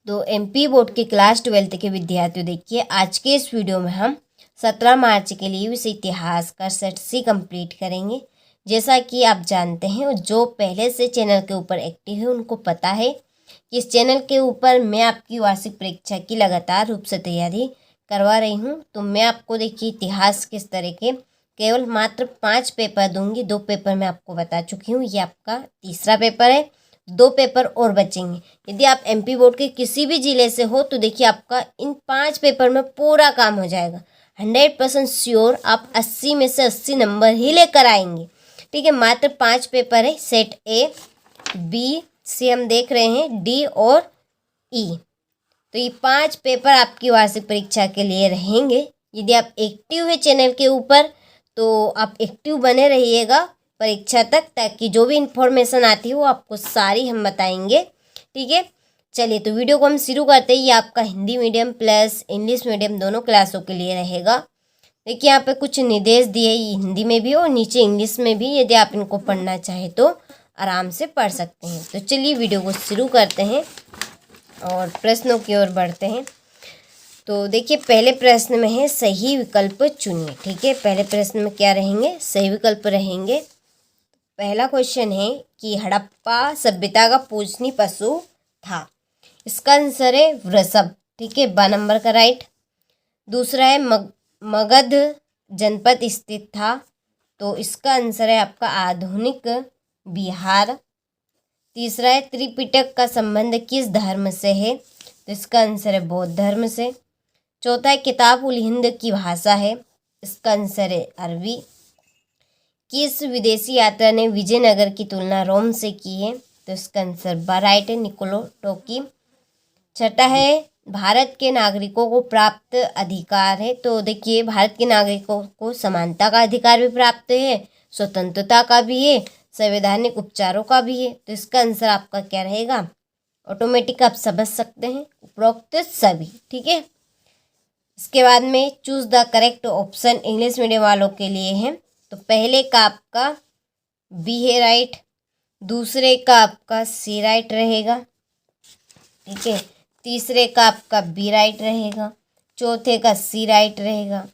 तो MP board के class 12 के विद्यार्थियों, देखिए आज के इस वीडियो में हम 17 मार्च के लिए विषय इतिहास का सेट सी कंप्लीट करेंगे। जैसा कि आप जानते हैं, जो पहले से चैनल के ऊपर एक्टिव है उनको पता है कि इस चैनल के ऊपर मैं आपकी वार्षिक परीक्षा की लगातार रूप से तैयारी करवा रही हूँ। तो मैं आपको देखिए इतिहास किस तरह के केवल मात्र 5 पेपर दूंगी। 2 पेपर मैं आपको बता चुकी हूँ, ये आपका तीसरा पेपर है। 2 पेपर और बचेंगे। यदि आप एमपी बोर्ड के किसी भी जिले से हो तो देखिए आपका इन 5 पेपर में पूरा काम हो जाएगा। 100% श्योर आप 80 में से 80 नंबर ही लेकर आएंगे। ठीक है, मात्र 5 पेपर है। सेट ए, बी, सी हम देख रहे हैं, डी और ई। तो ये 5 पेपर आपकी वार्षिक परीक्षा के लिए रहेंगे। यदि आप एक्टिव है चैनल के ऊपर तो आप एक्टिव बने रहिएगा परीक्षा तक, ताकि जो भी इंफॉर्मेशन आती है वो आपको सारी हम बताएंगे। ठीक है, चलिए तो वीडियो को हम शुरू करते हैं। ये आपका Hindi medium plus English medium दोनों क्लासों के लिए रहेगा। देखिए यहाँ पे कुछ निर्देश दिए, हिंदी में भी और नीचे इंग्लिश में भी। यदि आप इनको पढ़ना चाहें तो आराम से पढ़ सकते हैं। तो चलिए वीडियो को शुरू करते हैं और प्रश्नों की ओर बढ़ते हैं। तो देखिए पहले प्रश्न में है सही विकल्प चुनिए। ठीक है, पहले प्रश्न में क्या रहेंगे? सही विकल्प रहेंगे। पहला क्वेश्चन है कि हड़प्पा सभ्यता का पूजनीय पशु था। इसका आंसर है वृषभ। ठीक है, 2 नंबर का राइट। दूसरा है मगध जनपद स्थित था। तो इसका आंसर है आपका आधुनिक बिहार। तीसरा है त्रिपिटक का संबंध किस धर्म से है? तो इसका आंसर है बौद्ध धर्म से। चौथा है किताब उल हिंद की भाषा है। इसका आंसर है अरबी। किस विदेशी यात्रा ने विजयनगर की तुलना रोम से की है? तो इसका आंसर राइट है, निकोलो टोकी। छठा है भारत के नागरिकों को प्राप्त अधिकार है। तो देखिए भारत के नागरिकों को समानता का अधिकार भी प्राप्त है, स्वतंत्रता का भी है, संवैधानिक उपचारों का भी है। तो इसका आंसर आपका क्या रहेगा? ऑटोमेटिक आप समझ सकते हैं, उपरोक्त सभी। ठीक है, इसके बाद में choose the correct option English medium वालों के लिए है। तो पहले का आपका बी है राइट, दूसरे का आपका सी राइट रहेगा। ठीक है, तीसरे का आपका बी राइट रहेगा, चौथे का सी राइट रहेगा,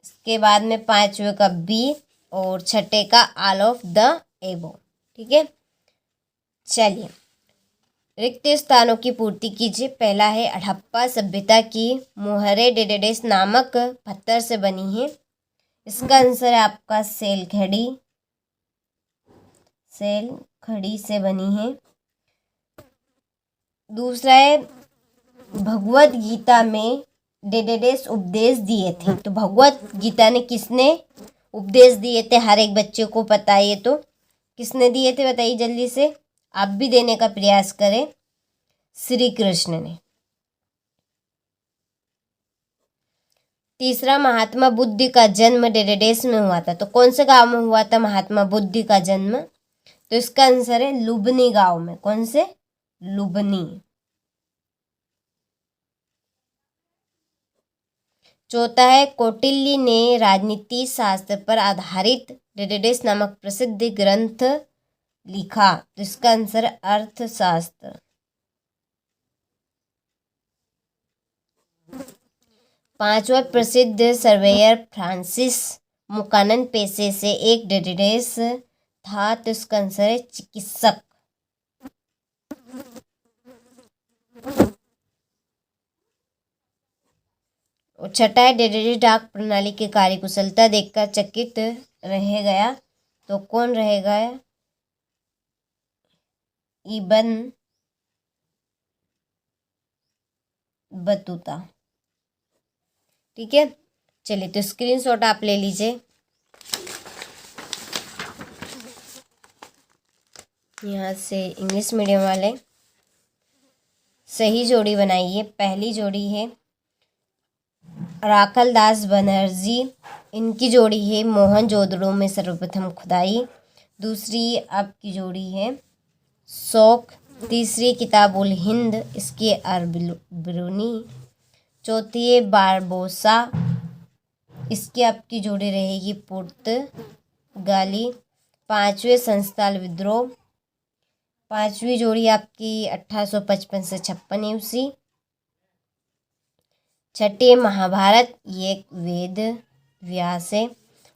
इसके बाद में पांचवे का बी और छठे का ऑल ऑफ द एबो। ठीक है, चलिए रिक्त स्थानों की पूर्ति कीजिए। पहला है हड़प्पा सभ्यता की मोहरे डेडेडेस नामक पत्थर से बनी है। इसका आंसर है आपका सेल खड़ी से बनी है। दूसरा है भगवत गीता में डेडेडेस उपदेश दिए थे। तो भगवत गीता ने किसने उपदेश दिए थे? हर एक बच्चे को पता है। तो किसने दिए थे बताइए जल्दी से, आप भी देने का प्रयास करें। श्री कृष्ण ने। तीसरा महात्मा बुद्ध का जन्म डेडेडेस में हुआ था। तो कौन से गांव में हुआ था महात्मा बुद्ध का जन्म? तो इसका आंसर है लुबनी गांव में। कौन से? लुबनी। चौथा है कौटिल्य ने राजनीति शास्त्र पर आधारित डेडेडेस नामक प्रसिद्ध ग्रंथ लिखा। तो इसका आंसर है अर्थशास्त्र। पांचवा प्रसिद्ध सर्वेयर फ्रांसिस मुकानन पेशे से एक डेडेडेस था। तो इसका आंसर है चिकित्सक। और छठा है डेडेडेस डाक प्रणाली की कार्यकुशलता देखकर चकित रह गया। तो कौन रहेगा? Ibn Battuta. ठीक है, चलिए तो स्क्रीनशॉट आप ले लीजिए। यहाँ से इंग्लिश मीडियम वाले सही जोड़ी बनाइए। पहली जोड़ी है राखल दास बनर्जी, इनकी जोड़ी है मोहनजोदड़ो में सर्वप्रथम खुदाई। दूसरी आपकी जोड़ी है शौक। तीसरी किताब उल हिंद, इसकी अरबी। चौथी है बारबोसा, इसकी आपकी जोड़ी रहेगी पुर्तगाली। पांचवें संस्थाल विद्रोह। 5वीं जोड़ी आपकी 1855 से 56 ईस्वी। 6ठी महाभारत, ये एक वेद व्यास है।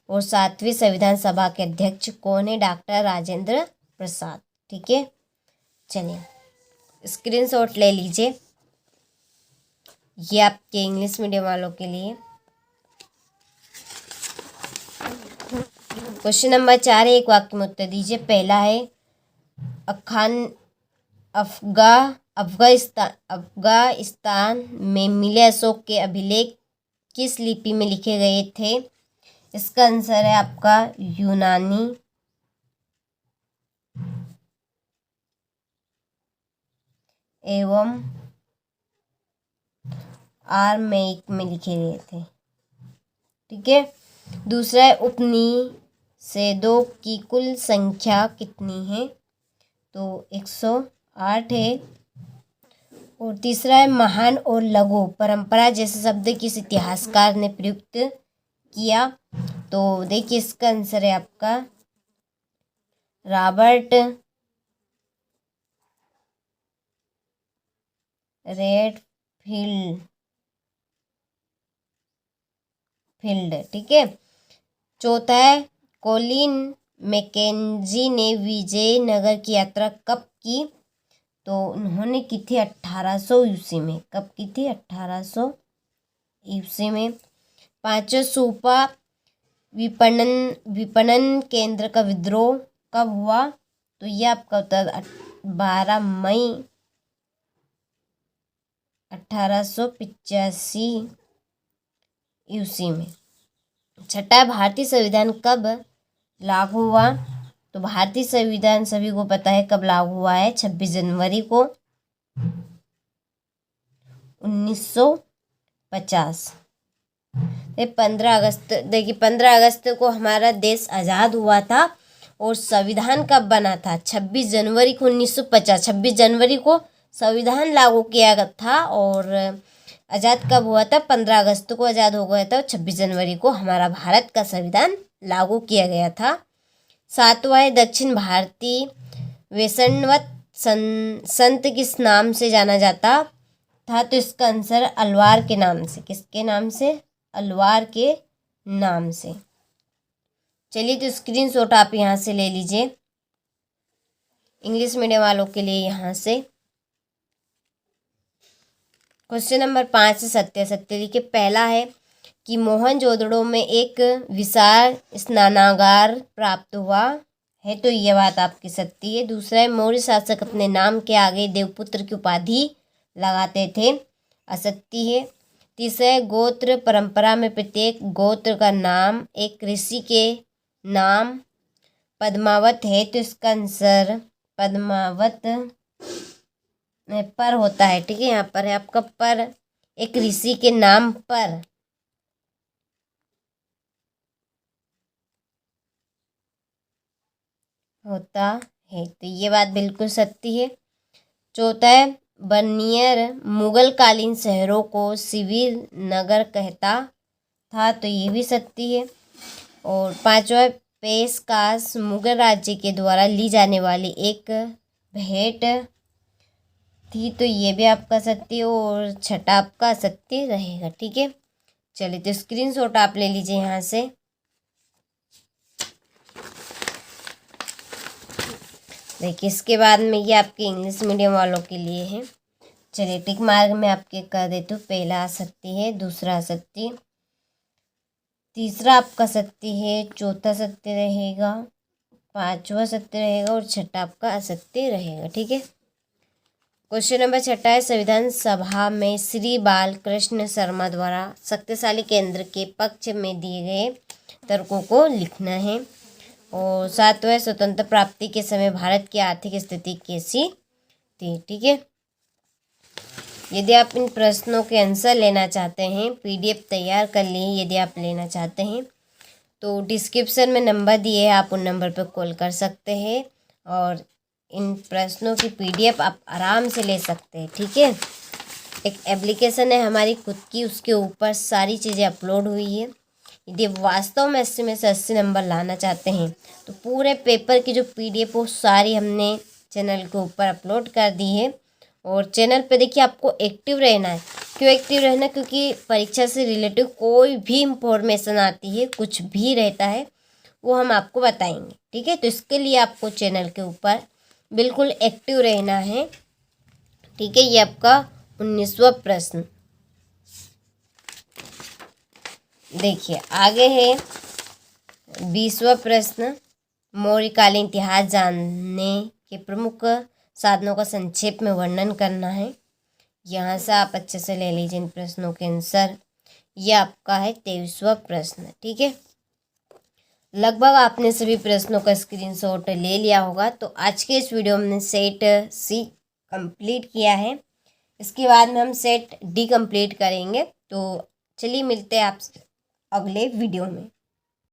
और 7वीं संविधान सभा के अध्यक्ष कौन है? डॉक्टर राजेंद्र प्रसाद। ठीक है, चलिए स्क्रीनशॉट ले लीजिए, ये आपके इंग्लिश मीडियम वालों के लिए। क्वेश्चन नंबर 4 है, एक वाक्य में उत्तर दीजिए। पहला है अफगानिस्तान में मिले अशोक के अभिलेख किस लिपि में लिखे गए थे? इसका आंसर है आपका यूनानी एवं आरमेइक में लिखे गए थे। ठीक है, दूसरा है उपनिषदों की कुल संख्या कितनी है? तो 108 है। और तीसरा है महान और लघु परंपरा जैसे शब्द किस इतिहासकार ने प्रयुक्त किया? तो देखिए इसका आंसर है आपका रॉबर्ट रेडफील्ड। ठीक है, चौथा है कोलिन मैकेंजी ने विजयनगर की यात्रा कब की? तो उन्होंने की थी 1800 ईस्वी में। कब की थी? 1800 ईस्वी में। पांचवा सूपा विपणन केंद्र का विद्रोह कब हुआ? तो यह आपका उत्तर 12 मई 1885 ईस्वी में। छठा, भारतीय संविधान कब लागू हुआ? तो भारतीय संविधान सभी को पता है कब लागू हुआ है, 26 जनवरी को 1950। 15 अगस्त, देखिए 15 अगस्त को हमारा देश आज़ाद हुआ था। और संविधान कब बना था? 26 जनवरी को 1950। 26 जनवरी को संविधान लागू किया था। और आज़ाद कब हुआ था? 15 अगस्त को आज़ाद हो गया था। 26 जनवरी को हमारा भारत का संविधान लागू किया गया था। सातवां है दक्षिण भारतीय वैष्णव संत किस नाम से जाना जाता था? तो इसका आंसर अलवार के नाम से। किसके नाम से? अलवार के नाम से। चलिए तो स्क्रीनशॉट आप यहाँ से ले लीजिए, इंग्लिश मीडियम वालों के लिए यहाँ से। क्वेश्चन नंबर 5 से सत्य लिखिए। पहला है कि मोहनजोदड़ो में एक विशाल स्नानागार प्राप्त हुआ है, तो यह बात आपकी सत्य है। दूसरा है मौर्य शासक अपने नाम के आगे देवपुत्र की उपाधि लगाते थे, असत्य है। तीसरा है गोत्र परंपरा में प्रत्येक गोत्र का नाम एक ऋषि के नाम पद्मावत है, तो इसका आंसर पद्मावत पर होता है। ठीक है, यहाँ पर है आपका पर, एक ऋषि के नाम पर। होता है, तो ये बात बिल्कुल सत्य है। चौथा है बर्नियर मुगल कालीन शहरों को शिविर नगर कहता था, तो ये भी सत्य है। और पांचवा पेशकाश मुगल राज्य के द्वारा ली जाने वाली एक भेंट थी, तो ये भी आपका सत्य। और छठा आपका सत्य रहेगा। ठीक है, चलिए तो स्क्रीनशॉट आप ले लीजिए यहाँ से। देखिए इसके बाद में ये आपके इंग्लिश मीडियम वालों के लिए है। चलिए टिक मार्क में आपके कर देती हूँ। पहला सत्य है, दूसरा सत्य, तीसरा आपका सत्य है, चौथा सत्य रहेगा, पांचवा सत्य रहेगा और छठा आपका असत्य रहेगा। ठीक है, क्वेश्चन नंबर 6 है संविधान सभा में श्री बालकृष्ण शर्मा द्वारा शक्तिशाली केंद्र के पक्ष में दिए गए तर्कों को लिखना है। और 7वां स्वतंत्र प्राप्ति के समय भारत की आर्थिक स्थिति कैसी थी? ठीक है, यदि आप इन प्रश्नों के आंसर लेना चाहते हैं, पीडीएफ तैयार कर लिए यदि आप लेना चाहते हैं, तो डिस्क्रिप्शन में नंबर दिए है, आप उन नंबर पर कॉल कर सकते हैं और इन प्रश्नों की पीडीएफ आप आराम से ले सकते हैं। ठीक है, एक एप्लीकेशन है हमारी खुद की, उसके ऊपर सारी चीज़ें अपलोड हुई है। यदि वास्तव में 80 में से 80 नंबर लाना चाहते हैं तो पूरे पेपर की जो पीडीएफ वो सारी हमने चैनल के ऊपर अपलोड कर दी है। और चैनल पे देखिए आपको एक्टिव रहना है। क्यों एक्टिव रहना? क्योंकि परीक्षा से रिलेटिव कोई भी इंफॉर्मेशन आती है, कुछ भी रहता है, वो हम आपको बताएंगे। ठीक है, तो इसके लिए आपको चैनल के ऊपर बिल्कुल एक्टिव रहना है। ठीक है, ये आपका 19वां प्रश्न। देखिए आगे है 20वां प्रश्न। मौर्यकालीन इतिहास जानने के प्रमुख साधनों का संक्षेप में वर्णन करना है। यहाँ से आप अच्छे से ले लीजिए इन प्रश्नों के आंसर। ये आपका है 23वां प्रश्न। ठीक है, लगभग आपने सभी प्रश्नों का स्क्रीनशॉट ले लिया होगा। तो आज के इस वीडियो में हमने सेट सी कंप्लीट किया है। इसके बाद में हम सेट डी कंप्लीट करेंगे। तो चलिए मिलते हैं आपसे अगले वीडियो में।